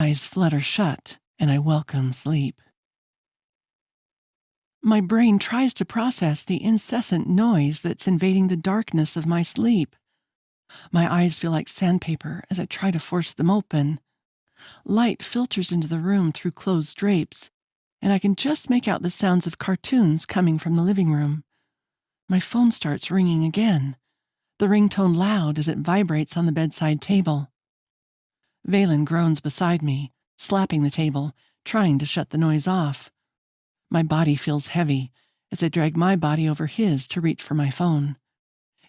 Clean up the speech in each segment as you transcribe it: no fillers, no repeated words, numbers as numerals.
eyes flutter shut, and I welcome sleep. My brain tries to process the incessant noise that's invading the darkness of my sleep. My eyes feel like sandpaper as I try to force them open. Light filters into the room through closed drapes, and I can just make out the sounds of cartoons coming from the living room. My phone starts ringing again, the ringtone loud as it vibrates on the bedside table. Valen groans beside me, slapping the table, trying to shut the noise off. My body feels heavy as I drag my body over his to reach for my phone.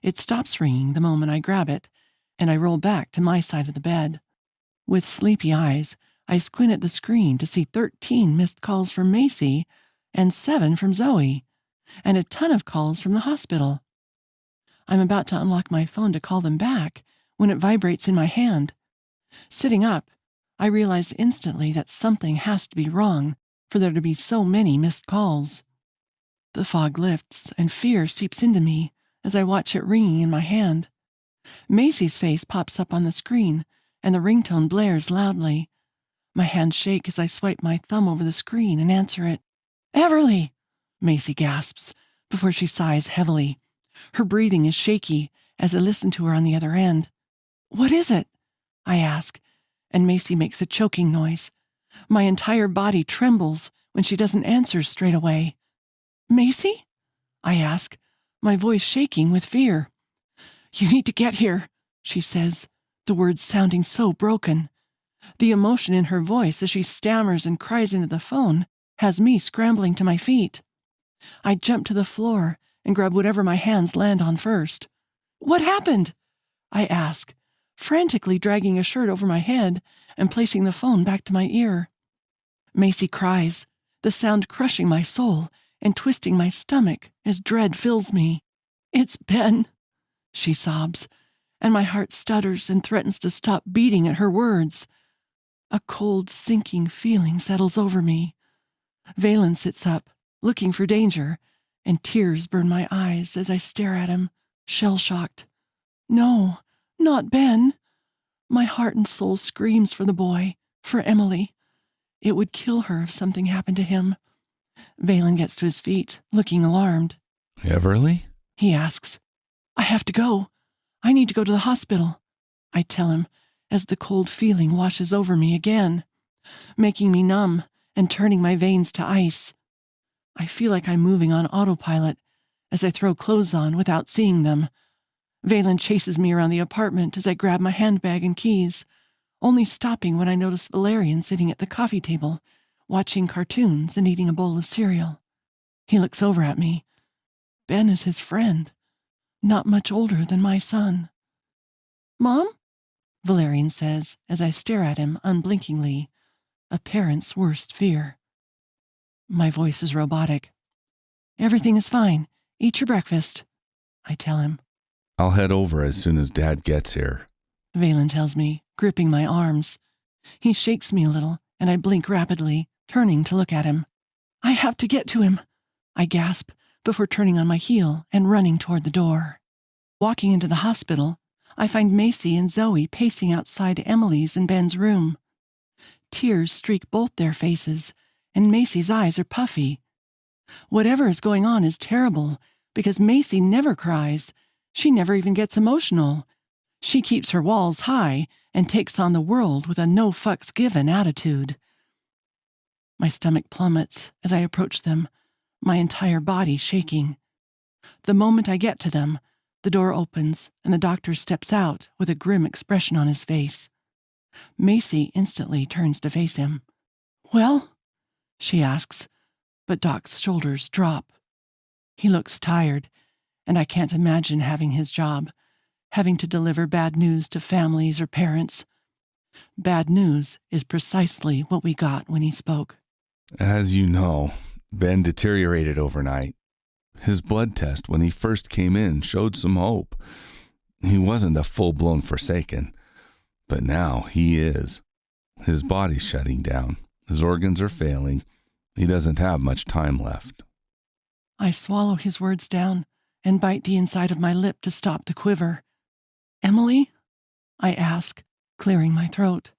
It stops ringing the moment I grab it, and I roll back to my side of the bed. With sleepy eyes, I squint at the screen to see 13 missed calls from Macy and 7 from Zoe, and a ton of calls from the hospital. I'm about to unlock my phone to call them back when it vibrates in my hand. Sitting up, I realize instantly that something has to be wrong for there to be so many missed calls. The fog lifts and fear seeps into me as I watch it ringing in my hand. Macy's face pops up on the screen, and the ringtone blares loudly. My hands shake as I swipe my thumb over the screen and answer it. "Everly!" Macy gasps before she sighs heavily. Her breathing is shaky as I listen to her on the other end. "What is it?" I ask, and Macy makes a choking noise. My entire body trembles when she doesn't answer straight away. "Macy?" I ask, my voice shaking with fear. "You need to get here," she says, the words sounding so broken. The emotion in her voice as she stammers and cries into the phone has me scrambling to my feet. I jump to the floor and grab whatever my hands land on first. "What happened?" I ask, frantically dragging a shirt over my head and placing the phone back to my ear. Macy cries, the sound crushing my soul and twisting my stomach as dread fills me. "It's Ben," she sobs, and my heart stutters and threatens to stop beating at her words. A cold, sinking feeling settles over me. Valen sits up, looking for danger, and tears burn my eyes as I stare at him, shell-shocked. No, not Ben. My heart and soul screams for the boy, for Emily. It would kill her if something happened to him. Valen gets to his feet, looking alarmed. "Everly?" He asks. "I have to go. I need to go to the hospital," I tell him, as the cold feeling washes over me again, making me numb and turning my veins to ice. I feel like I'm moving on autopilot as I throw clothes on without seeing them. Valen chases me around the apartment as I grab my handbag and keys, only stopping when I notice Valerian sitting at the coffee table, watching cartoons and eating a bowl of cereal. He looks over at me. Ben is his friend, not much older than my son. "Mom?" Valerian says as I stare at him unblinkingly, a parent's worst fear. My voice is robotic. "Everything is fine. Eat your breakfast," I tell him. "I'll head over as soon as Dad gets here," Valen tells me, gripping my arms. He shakes me a little, and I blink rapidly, turning to look at him. "I have to get to him," I gasp before turning on my heel and running toward the door. Walking into the hospital, I find Macy and Zoe pacing outside Emily's and Ben's room. Tears streak both their faces, and Macy's eyes are puffy. Whatever is going on is terrible, because Macy never cries. She never even gets emotional. She keeps her walls high and takes on the world with a no-fucks-given attitude. My stomach plummets as I approach them, my entire body shaking. The moment I get to them, the door opens and the doctor steps out with a grim expression on his face. Macy instantly turns to face him. "Well?" she asks, but Doc's shoulders drop. He looks tired, and I can't imagine having his job, having to deliver bad news to families or parents. Bad news is precisely what we got when he spoke. "As you know, Ben deteriorated overnight. His blood test when he first came in showed some hope. He wasn't a full-blown Forsaken, but now he is. His body's shutting down. His organs are failing. He doesn't have much time left." I swallow his words down and bite the inside of my lip to stop the quiver. "Emily?" I ask, clearing my throat.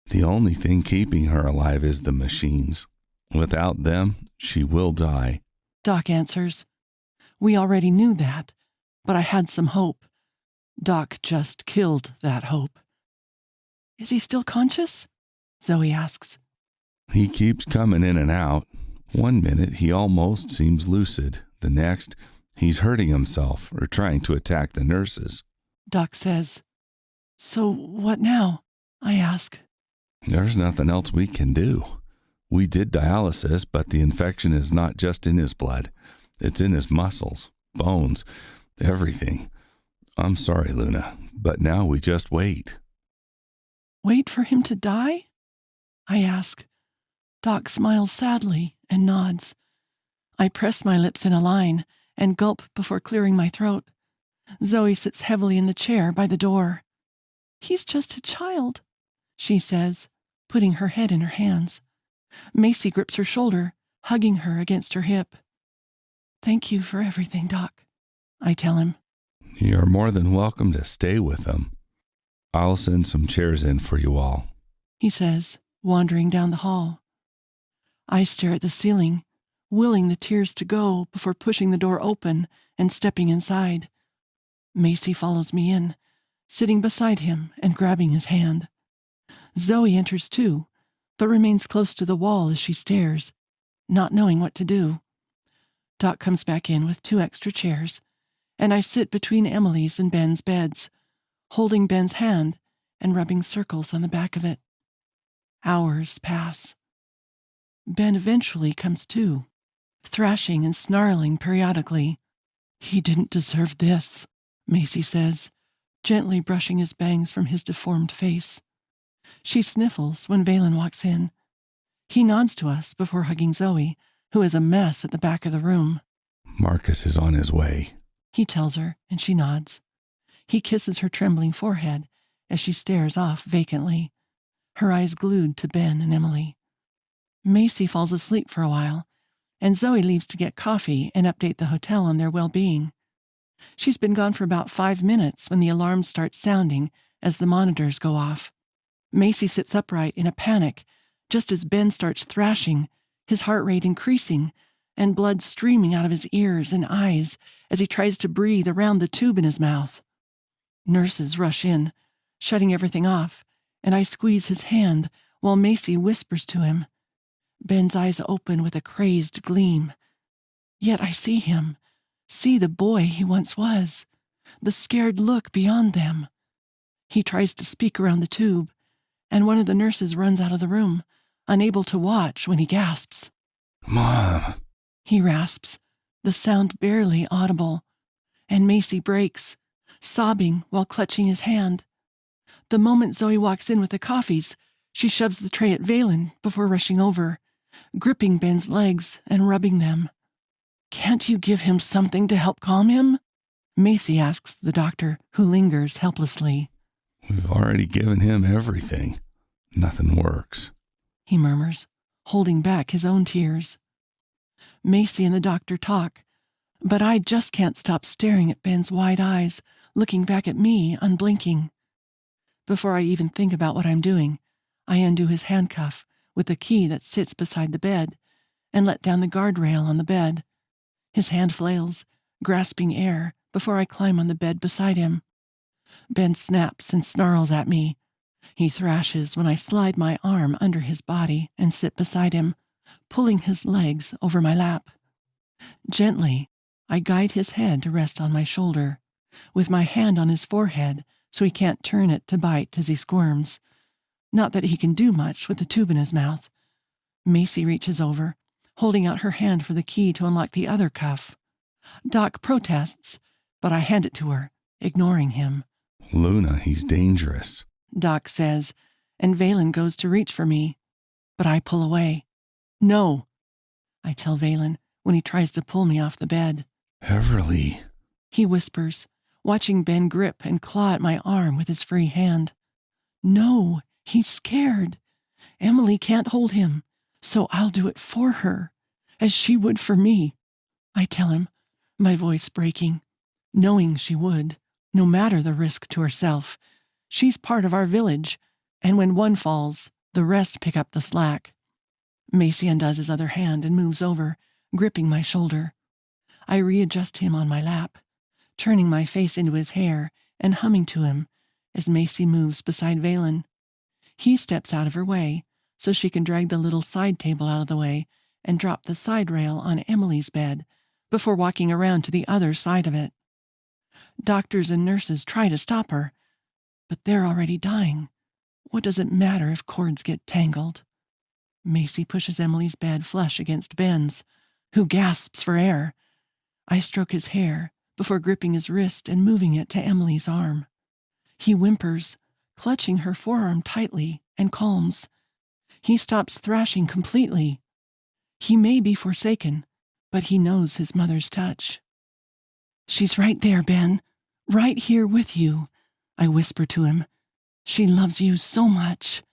The only thing keeping her alive is the machines. Without them, she will die. Doc answers. We already knew that, but I had some hope. Doc just killed that hope. Is he still conscious? Zoe asks. He keeps coming in and out. One minute he almost seems lucid. The next, he's hurting himself or trying to attack the nurses. Doc says. So what now? I ask. There's nothing else we can do. We did dialysis, but the infection is not just in his blood. It's in his muscles, bones, everything. I'm sorry, Luna, but now we just wait. Wait for him to die? I ask. Doc smiles sadly and nods. I press my lips in a line and gulp before clearing my throat. Zoe sits heavily in the chair by the door. He's just a child, she says, putting her head in her hands. Macy grips her shoulder, hugging her against her hip. Thank you for everything, Doc, I tell him. You're more than welcome to stay with him. I'll send some chairs in for you all, he says, wandering down the hall. I stare at the ceiling, willing the tears to go before pushing the door open and stepping inside. Macy follows me in, sitting beside him and grabbing his hand. Zoe enters too, but remains close to the wall as she stares, not knowing what to do. Doc comes back in with 2 extra chairs, and I sit between Emily's and Ben's beds, holding Ben's hand and rubbing circles on the back of it. Hours pass. Ben eventually comes to, thrashing and snarling periodically. He didn't deserve this, Macy says, gently brushing his bangs from his deformed face. She sniffles when Valen walks in. He nods to us before hugging Zoe, who is a mess at the back of the room. Marcus is on his way, He tells her, and she nods. He kisses her trembling forehead as she stares off vacantly, her eyes glued to Ben and Emily. Macy falls asleep for a while, and Zoe leaves to get coffee and update the hotel on their well-being. She's been gone for about 5 minutes when the alarms start sounding as the monitors go off. Macy sits upright in a panic just as Ben starts thrashing, his heart rate increasing, and blood streaming out of his ears and eyes as he tries to breathe around the tube in his mouth. Nurses rush in, shutting everything off, and I squeeze his hand while Macy whispers to him. Ben's eyes open with a crazed gleam. Yet I see him, see the boy he once was, the scared look beyond them. He tries to speak around the tube, and one of the nurses runs out of the room, unable to watch when he gasps. Mom, He rasps, the sound barely audible, and Macy breaks, sobbing while clutching his hand. The moment Zoe walks in with the coffees, she shoves the tray at Valen before rushing over, gripping Ben's legs and rubbing them. Can't you give him something to help calm him? Macy asks the doctor, who lingers helplessly. we've already given him everything. Nothing works. He murmurs, holding back his own tears. Macy and the doctor talk, but I just can't stop staring at Ben's wide eyes, looking back at me, unblinking. Before I even think about what I'm doing, I undo his handcuff with the key that sits beside the bed and let down the guardrail on the bed. His hand flails, grasping air before I climb on the bed beside him. Ben snaps and snarls at me. He thrashes when I slide my arm under his body and sit beside him, pulling his legs over my lap. Gently, I guide his head to rest on my shoulder, with my hand on his forehead so he can't turn it to bite as he squirms. Not that he can do much with the tube in his mouth. Macy reaches over, holding out her hand for the key to unlock the other cuff. Doc protests, but I hand it to her, ignoring him. Luna, he's dangerous. Doc says, and Valen goes to reach for me, but I pull away. No, I tell Valen when he tries to pull me off the bed. Everly, He whispers, watching Ben grip and claw at my arm with his free hand. No, he's scared. Emily can't hold him, so I'll do it for her, as she would for me, I tell him, my voice breaking, knowing she would, no matter the risk to herself. She's part of our village, and when one falls, The rest pick up the slack. Macy undoes his other hand and moves over, gripping my shoulder. I readjust him on my lap, turning my face into his hair and humming to him as Macy moves beside Valen. He steps out of her way so she can drag the little side table out of the way and drop the side rail on Emily's bed before walking around to the other side of it. Doctors and nurses try to stop her, but they're already dying. What does it matter if cords get tangled? Macy pushes Emily's bed flush against Ben's, who gasps for air. I stroke his hair before gripping his wrist and moving it to Emily's arm. He whimpers, clutching her forearm tightly, and calms. He stops thrashing completely. He may be forsaken, but he knows his mother's touch. "She's right there, Ben. Right here with you," I whisper to him. "She loves you so much,"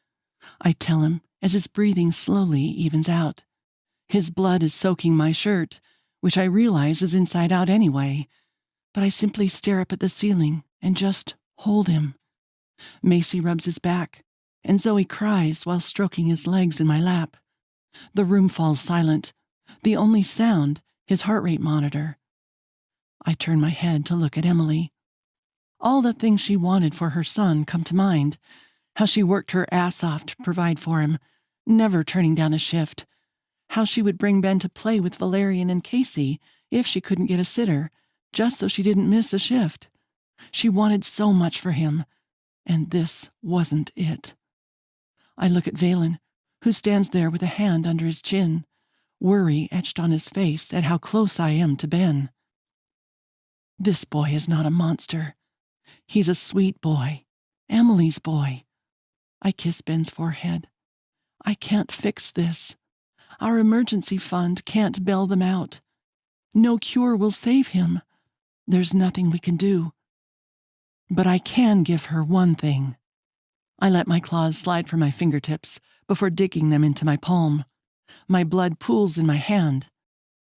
I tell him as his breathing slowly evens out. His blood is soaking my shirt, which I realize is inside out anyway, but I simply stare up at the ceiling and just hold him. Macy rubs his back, and Zoe cries while stroking his legs in my lap. The room falls silent, the only sound his heart rate monitor. I turn my head to look at Emily. All the things she wanted for her son come to mind, how she worked her ass off to provide for him, never turning down a shift, how she would bring Ben to play with Valerian and Casey if she couldn't get a sitter, just so she didn't miss a shift. She wanted so much for him, and this wasn't it. I look at Valen, who stands there with a hand under his chin, worry etched on his face at how close I am to Ben. This boy is not a monster. He's a sweet boy, Emily's boy. I kiss Ben's forehead. I can't fix this. Our emergency fund can't bail them out. No cure will save him. There's nothing we can do. But I can give her one thing. I let my claws slide from my fingertips before digging them into my palm. My blood pools in my hand.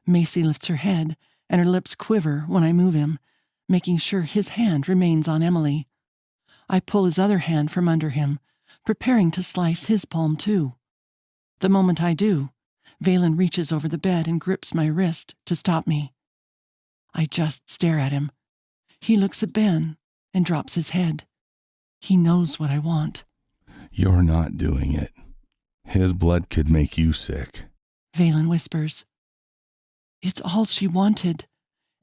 Macy lifts her head, and her lips quiver when I move him, making sure his hand remains on Emily. I pull his other hand from under him, preparing to slice his palm too. The moment I do, Valen reaches over the bed and grips my wrist to stop me. I just stare at him. He looks at Ben and drops his head. He knows what I want. "You're not doing it. His blood could make you sick," Valen whispers. "It's all she wanted,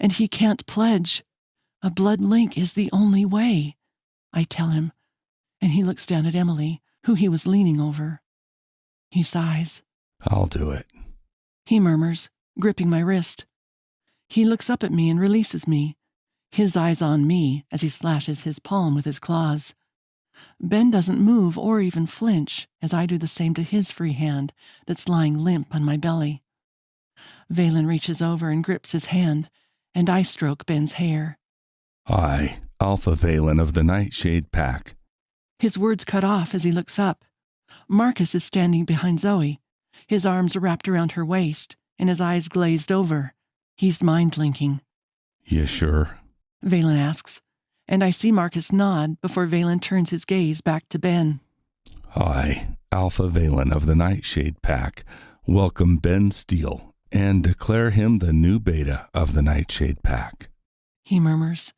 and he can't pledge. A blood link is the only way," I tell him, and he looks down at Emily, who he was leaning over. He sighs. "I'll do it," he murmurs, gripping my wrist. He looks up at me and releases me, his eyes on me as he slashes his palm with his claws. Ben doesn't move or even flinch as I do the same to his free hand that's lying limp on my belly. Valen reaches over and grips his hand, and I stroke Ben's hair. "I, Alphanovel of the Nightshade Pack." His words cut off as he looks up. Marcus is standing behind Zoe, his arms wrapped around her waist and his eyes glazed over. He's mind-linking. "You sure?" Valen asks, and I see Marcus nod before Valen turns his gaze back to Ben. "I, Alphanovel of the Nightshade Pack, welcome Ben Steele and declare him the new beta of the Nightshade Pack," he murmurs.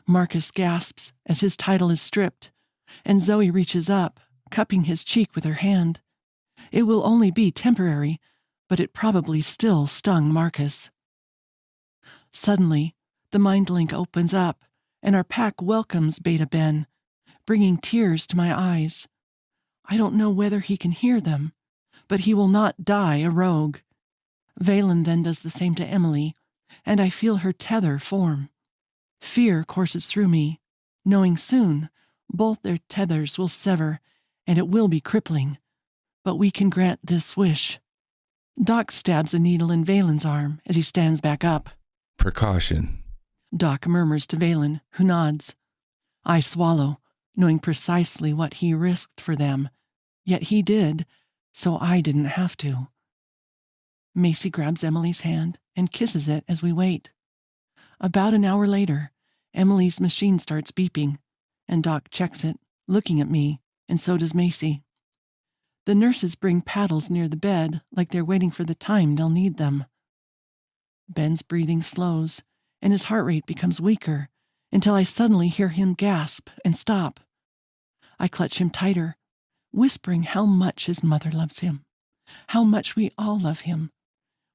Marcus gasps as his title is stripped, and Zoe reaches up, cupping his cheek with her hand. It will only be temporary, but it probably still stung Marcus. Suddenly, the mind link opens up, and our pack welcomes Beta Ben, bringing tears to my eyes. I don't know whether he can hear them, but he will not die a rogue. Valen then does the same to Emily, and I feel her tether form. Fear courses through me, knowing soon both their tethers will sever, and it will be crippling. But we can grant this wish. Doc stabs a needle in Valen's arm as he stands back up. "Precaution," Doc murmurs to Valen, who nods. I swallow, knowing precisely what he risked for them. Yet he did, so I didn't have to. Macy grabs Emily's hand and kisses it as we wait. About an hour later, Emily's machine starts beeping, and Doc checks it, looking at me, and so does Macy. The nurses bring paddles near the bed, like they're waiting for the time they'll need them. Ben's breathing slows, and his heart rate becomes weaker, until I suddenly hear him gasp and stop. I clutch him tighter, whispering how much his mother loves him, how much we all love him,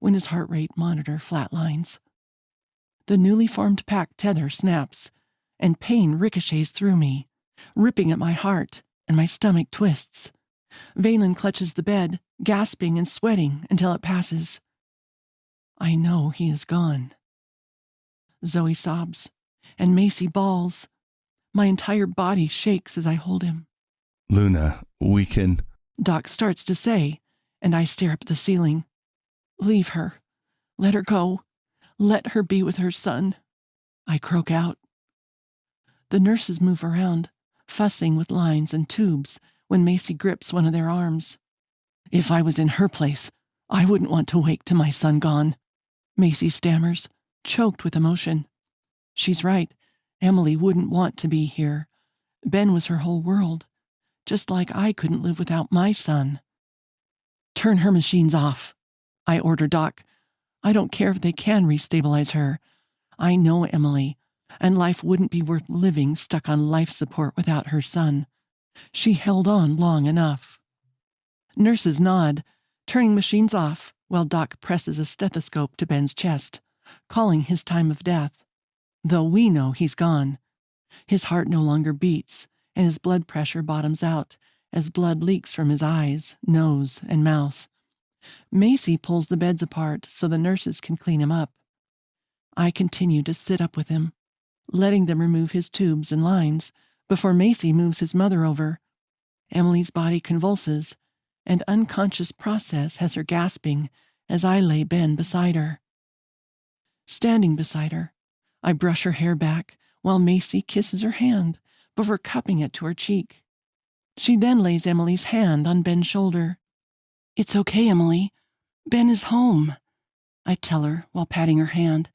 when his heart rate monitor flatlines. The newly formed pack tether snaps, and pain ricochets through me, ripping at my heart, and my stomach twists. Valen clutches the bed, gasping and sweating until it passes. I know he is gone. Zoe sobs, and Macy bawls. My entire body shakes as I hold him. Luna, we can... Doc starts to say, and I stare up at the ceiling. Leave her. Let her go. Let her be with her son. I croak out. The nurses move around, fussing with lines and tubes when Macy grips one of their arms. If I was in her place, I wouldn't want to wake to my son gone. Macy stammers, choked with emotion. She's right. Emily wouldn't want to be here. Ben was her whole world, just like I couldn't live without my son. Turn her machines off, I order Doc. I don't care if they can restabilize her. I know Emily, and life wouldn't be worth living stuck on life support without her son. She held on long enough. Nurses nod, turning machines off, while Doc presses a stethoscope to Ben's chest, calling his time of death. Though we know he's gone. His heart no longer beats, and his blood pressure bottoms out as blood leaks from his eyes, nose, and mouth. Macy pulls the beds apart so the nurses can clean him up. I continue to sit up with him, letting them remove his tubes and lines before Macy moves his mother over. Emily's body convulses, and unconscious process has her gasping as I lay Ben beside her. Standing beside her, I brush her hair back while Macy kisses her hand before cupping it to her cheek. She then lays Emily's hand on Ben's shoulder. It's okay, Emily. Ben is home, I tell her while patting her hand.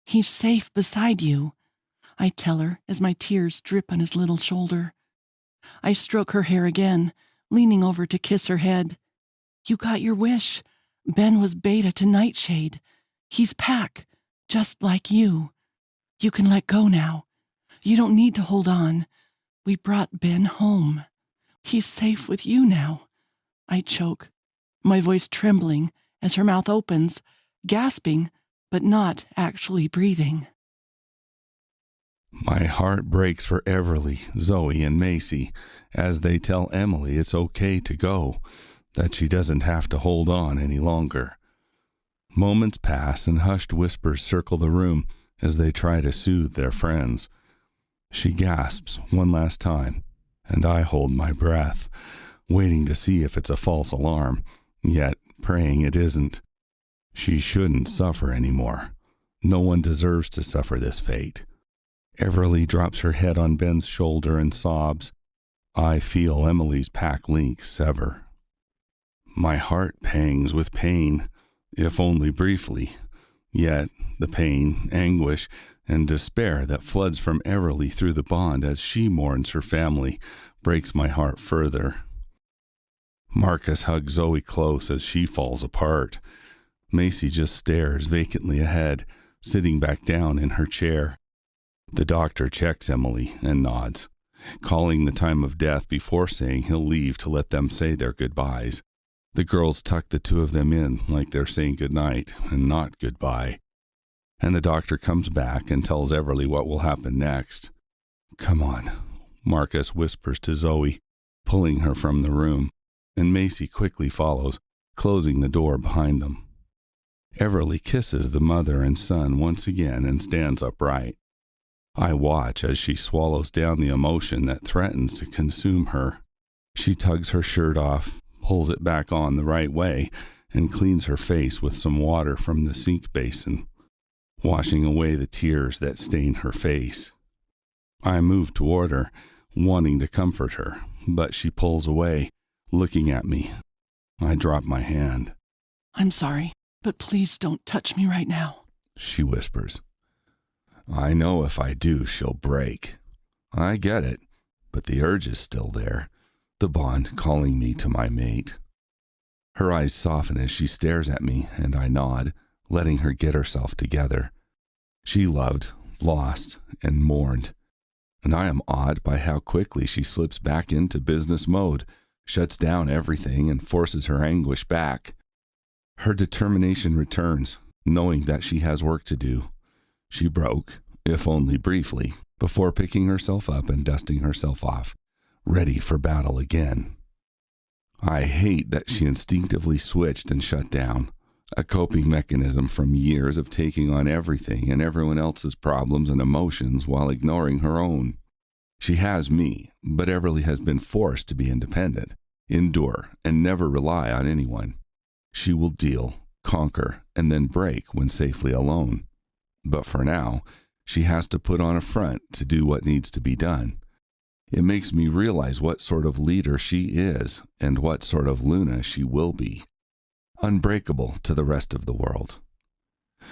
He's safe beside you, I tell her as my tears drip on his little shoulder. I stroke her hair again, leaning over to kiss her head. You got your wish. Ben was beta to Nightshade. He's Pack, just like you. You can let go now. You don't need to hold on. We brought Ben home. He's safe with you now. I choke, my voice trembling as her mouth opens, gasping, but not actually breathing. My heart breaks for Everly, Zoe, and Macy as they tell Emily it's okay to go, that she doesn't have to hold on any longer. Moments pass and hushed whispers circle the room as they try to soothe their friends. She gasps one last time, and I hold my breath, waiting to see if it's a false alarm, yet praying it isn't. She shouldn't suffer anymore. No one deserves to suffer this fate. Everly drops her head on Ben's shoulder and sobs. I feel Emily's pack link sever. My heart pangs with pain, if only briefly. Yet the pain, anguish, and despair that floods from Everly through the bond as she mourns her family breaks my heart further. Marcus hugs Zoe close as she falls apart. Macy just stares vacantly ahead, sitting back down in her chair. The doctor checks Emily and nods, calling the time of death before saying he'll leave to let them say their goodbyes. The girls tuck the two of them in like they're saying goodnight and not goodbye. And the doctor comes back and tells Everly what will happen next. Come on, Marcus whispers to Zoe, pulling her from the room, and Macy quickly follows, closing the door behind them. Everly kisses the mother and son once again and stands upright. I watch as she swallows down the emotion that threatens to consume her. She tugs her shirt off, pulls it back on the right way, and cleans her face with some water from the sink basin, washing away the tears that stain her face. I move toward her, wanting to comfort her, but she pulls away, looking at me. I drop my hand. I'm sorry, but please don't touch me right now, she whispers. I know if I do, she'll break. I get it, but the urge is still there. the bond calling me to my mate. Her eyes soften as she stares at me, and I nod, letting her get herself together. She loved, lost, and mourned, and I am awed by how quickly she slips back into business mode, shuts down everything, and forces her anguish back. Her determination returns, knowing that she has work to do. She broke, if only briefly, before picking herself up and dusting herself off, ready for battle again. I hate that she instinctively switched and shut down, a coping mechanism from years of taking on everything and everyone else's problems and emotions while ignoring her own. She has me, but Everly has been forced to be independent, endure, and never rely on anyone. She will deal, conquer, and then break when safely alone. But for now, she has to put on a front to do what needs to be done. It makes me realize what sort of leader she is and what sort of Luna she will be. Unbreakable to the rest of the world.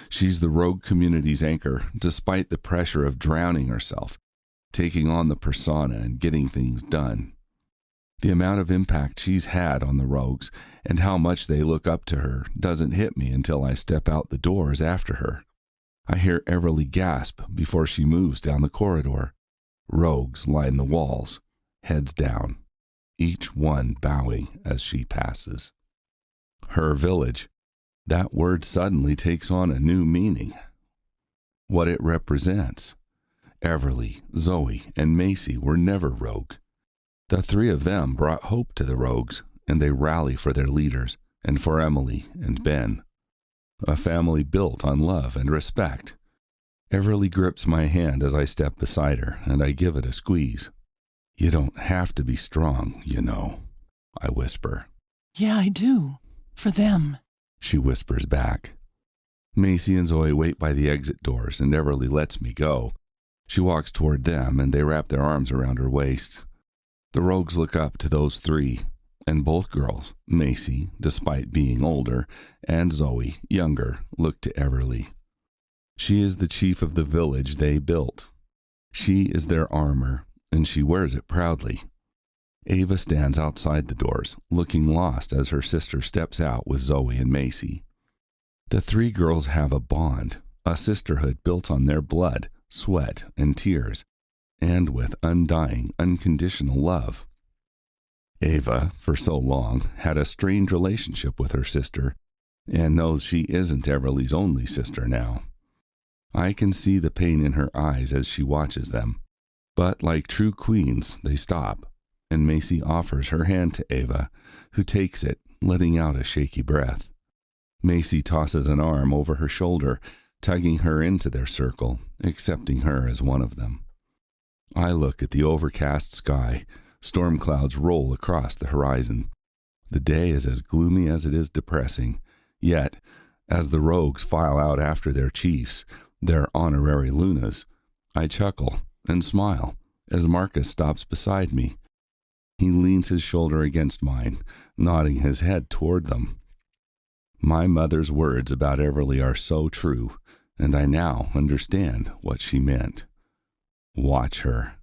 She's the rogue community's anchor, despite the pressure of drowning herself, taking on the persona and getting things done. The amount of impact she's had on the rogues and how much they look up to her doesn't hit me until I step out the doors after her. I hear Everly gasp before she moves down the corridor. Rogues line the walls, heads down, each one bowing as she passes. Her village. That word suddenly takes on a new meaning. What it represents. Everly, Zoe, and Macy were never rogue. The three of them brought hope to the rogues, and they rally for their leaders, and for Emily and Ben. A family built on love and respect. Everly grips my hand as I step beside her, and I give it a squeeze. You don't have to be strong, you know, I whisper. Yeah, I do. For them. She whispers back. Macy and Zoe wait by the exit doors, and Everly lets me go. She walks toward them, and they wrap their arms around her waist. The rogues look up to those three, and both girls, Macy, despite being older, and Zoe, younger, look to Everly. She is the chief of the village they built. She is their armor, and she wears it proudly. Ava stands outside the doors, looking lost as her sister steps out with Zoe and Macy. The three girls have a bond, a sisterhood built on their blood, sweat, and tears, and with undying, unconditional love. Ava, for so long, had a strained relationship with her sister, and knows she isn't Everly's only sister now. I can see the pain in her eyes as she watches them, but like true queens, they stop, and Macy offers her hand to Ava, who takes it, letting out a shaky breath. Macy tosses an arm over her shoulder, tugging her into their circle, accepting her as one of them. I look at the overcast sky. Storm clouds roll across the horizon. The day is as gloomy as it is depressing, yet, as the rogues file out after their chiefs, their honorary Lunas, I chuckle and smile as Marcus stops beside me. He leans his shoulder against mine, nodding his head toward them. My mother's words about Everly are so true, and I now understand what she meant. Watch her.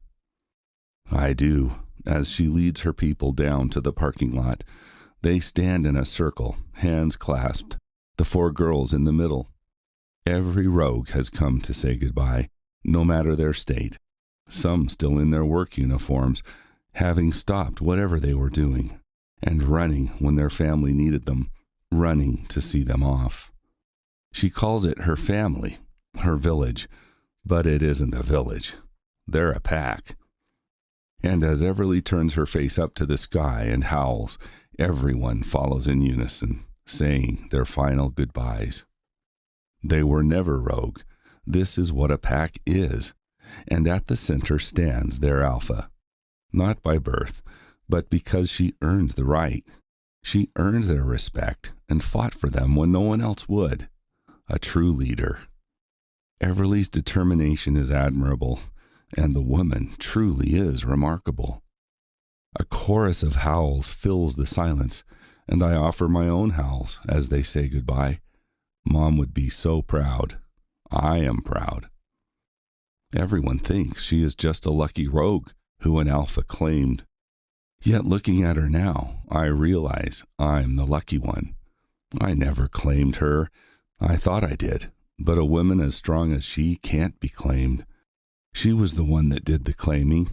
I do, as she leads her people down to the parking lot. They stand in a circle, hands clasped, the four girls in the middle. Every rogue has come to say goodbye, no matter their state. Some still in their work uniforms, having stopped whatever they were doing, and running when their family needed them, running to see them off. She calls it her family, her village, but it isn't a village. They're a pack. And as Everly turns her face up to the sky and howls, everyone follows in unison, saying their final goodbyes. They were never rogue. This is what a pack is, and at the center stands their alpha. Not by birth, but because she earned the right. She earned their respect and fought for them when no one else would. A true leader. Everly's determination is admirable, and the woman truly is remarkable. A chorus of howls fills the silence, and I offer my own howls as they say goodbye. Mom would be so proud. I am proud. Everyone thinks she is just a lucky rogue who an alpha claimed. Yet looking at her now, I realize I'm the lucky one. I never claimed her. I thought I did, but a woman as strong as she can't be claimed. She was the one that did the claiming.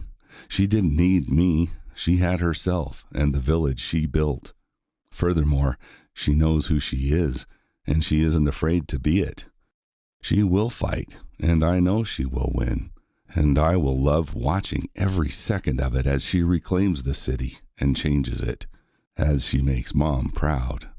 She didn't need me. She had herself and the village she built. Furthermore, she knows who she is, and she isn't afraid to be it. She will fight, and I know she will win. And I will love watching every second of it as she reclaims the city and changes it, as she makes Mom proud.